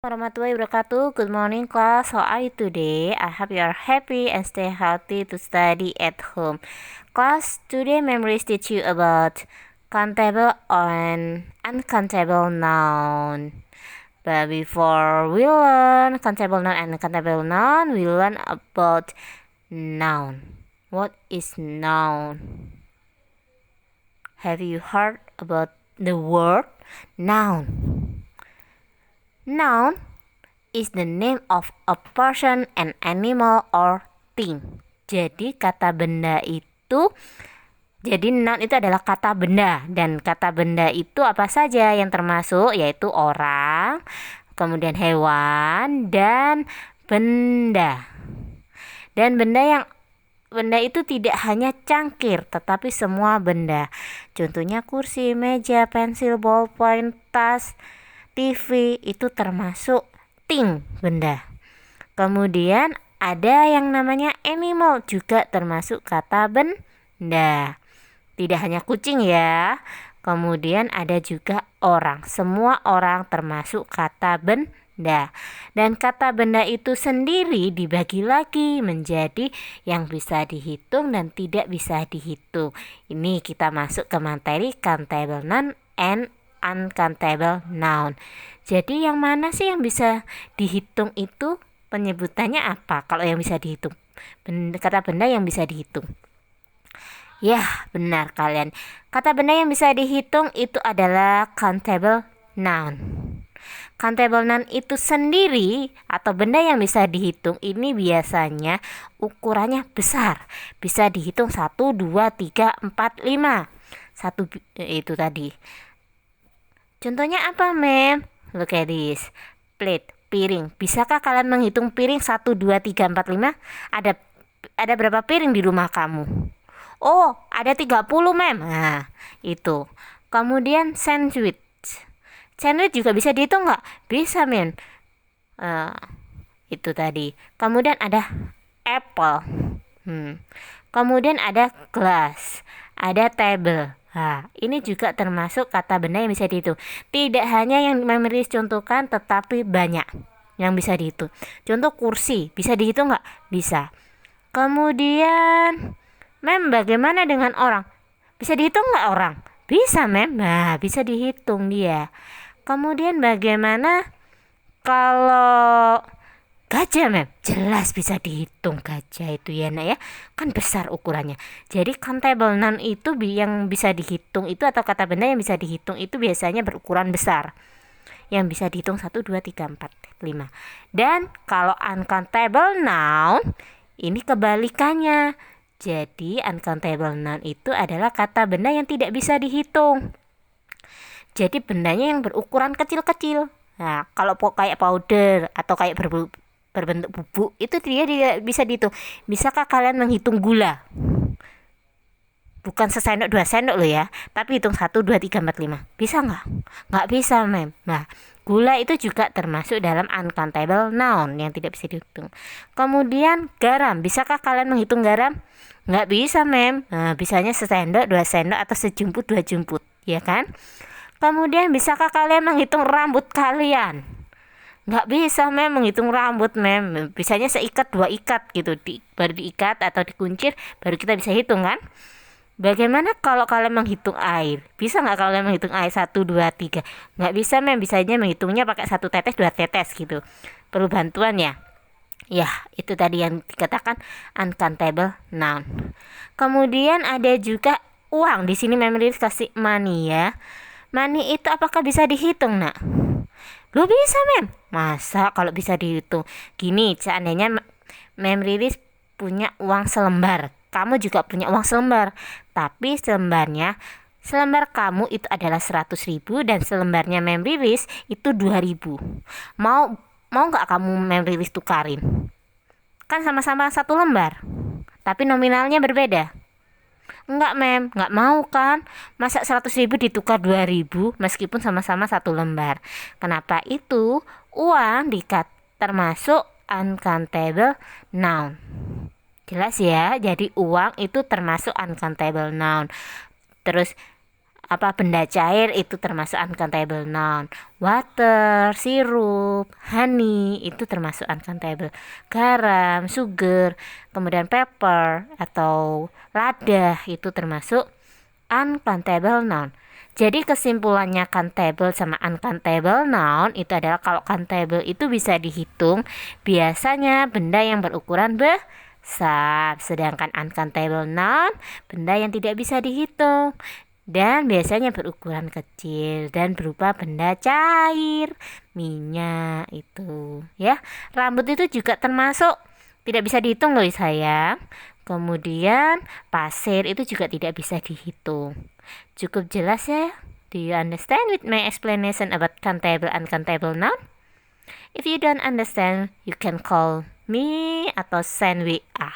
Warahmatullahi wabarakatuh. Good morning class. How are you today? I hope you are happy and stay healthy to study at home. Class, today memories teach you about countable and uncountable noun. But before we learn countable noun and uncountable noun, we learn about noun. What is noun? Have you heard about the word noun? Noun is the name of a person, an animal, or thing. Jadi noun itu adalah kata benda, dan kata benda itu apa saja yang termasuk, yaitu orang, kemudian hewan, dan benda. Dan benda itu tidak hanya cangkir, tetapi semua benda. Contohnya kursi, meja, pensil, ballpoint, tas, TV itu termasuk thing, benda. Kemudian ada yang namanya animal, juga termasuk kata benda. Tidak hanya kucing ya. Kemudian ada juga orang. Semua orang termasuk kata benda. Dan kata benda itu sendiri dibagi lagi menjadi yang bisa dihitung dan tidak bisa dihitung. Ini kita masuk ke materi countable noun and uncountable noun. Jadi yang mana sih yang bisa dihitung itu penyebutannya apa? Kalau yang bisa dihitung, kata benda yang bisa dihitung. Ya, benar kalian. Kata benda yang bisa dihitung itu adalah countable noun. Countable noun itu sendiri atau benda yang bisa dihitung ini biasanya ukurannya besar. Bisa dihitung 1, 2, 3, 4, 5. Satu itu tadi. Contohnya apa, Mem? Look at this. Plate, piring. Bisakah kalian menghitung piring 1, 2, 3, 4, 5? Ada berapa piring di rumah kamu? Oh, ada 30, Mem. Nah, itu. Kemudian sandwich. Sandwich juga bisa dihitung nggak? Bisa, Mem. Itu tadi. Kemudian ada apple. Kemudian ada glass. Ada table. Nah, ini juga termasuk kata benda yang bisa dihitung. Tidak hanya yang memoris contohkan, tetapi banyak yang bisa dihitung. Contoh kursi, bisa dihitung nggak? Bisa. Kemudian, Mem, bagaimana dengan orang? Bisa dihitung nggak orang? Bisa, Mem. Nah, bisa dihitung dia. Kemudian bagaimana kalau gajah, Mem? Jelas bisa dihitung gajah itu ya, Nak ya. Kan besar ukurannya. Jadi countable noun itu yang bisa dihitung itu atau kata benda yang bisa dihitung itu biasanya berukuran besar. Yang bisa dihitung 1, 2, 3, 4, 5. Dan kalau uncountable noun ini kebalikannya. Jadi uncountable noun itu adalah kata benda yang tidak bisa dihitung. Jadi bendanya yang berukuran kecil-kecil. Nah, kalau kayak powder atau kayak berbentuk bubuk itu dia tidak bisa dihitung. Bisakah kalian menghitung gula? Bukan sesendok 2 sendok loh ya, tapi hitung 1, 2, 3, 4, 5. Bisa nggak? Nggak bisa, Mem. Nah, gula itu juga termasuk dalam uncountable noun yang tidak bisa dihitung. Kemudian garam. Bisakah kalian menghitung garam? Nggak bisa, Mem. Nah, bisanya sesendok 2 sendok atau sejumput 2 jumput, ya kan? Kemudian bisakah kalian menghitung rambut kalian? Nggak bisa, Mem, menghitung rambut, Mem. Bisanya seikat 2 ikat gitu, baru diikat atau dikuncir, baru kita bisa hitung kan? Bagaimana kalau kalian menghitung air? Bisa nggak kalian menghitung air 1, 2, 3? Nggak bisa, Mem. Bisanya menghitungnya pakai 1 tetes, 2 tetes gitu. Perlu bantuan ya? Ya, itu tadi yang dikatakan uncountable noun. Kemudian ada juga uang. Di sini Mem kasih money ya. Money itu apakah bisa dihitung, Nak? Lu bisa, Mem. Masa kalau bisa dihitung? Gini, seandainya Mem Riris punya uang selembar, kamu juga punya uang selembar, tapi selembar kamu itu adalah 100.000 dan selembarnya Mem Riris itu 2.000. Mau nggak kamu Mem Riris tukarin? Kan sama-sama 1 lembar, tapi nominalnya berbeda. Enggak, Mem, enggak mau kan? Masa 100.000 ditukar 2.000 meskipun sama-sama 1 lembar. Kenapa itu? Uang termasuk uncountable noun. Jelas ya, jadi uang itu termasuk uncountable noun. Terus benda cair itu termasuk uncountable noun. Water, sirup, honey itu termasuk uncountable. Garam, sugar, kemudian pepper atau lada itu termasuk uncountable noun. Jadi kesimpulannya countable sama uncountable noun itu adalah kalau countable itu bisa dihitung, biasanya benda yang berukuran besar, sedangkan uncountable noun benda yang tidak bisa dihitung dan biasanya berukuran kecil dan berupa benda cair, minyak itu ya. Rambut itu juga termasuk tidak bisa dihitung loh sayang. Kemudian pasir itu juga tidak bisa dihitung. Cukup jelas ya? Do you understand with my explanation about countable and uncountable noun? If you don't understand, you can call me atau send WA.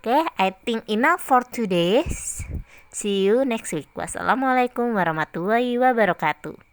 Okay, I think enough for today. See you next week. Wassalamualaikum warahmatullahi wabarakatuh.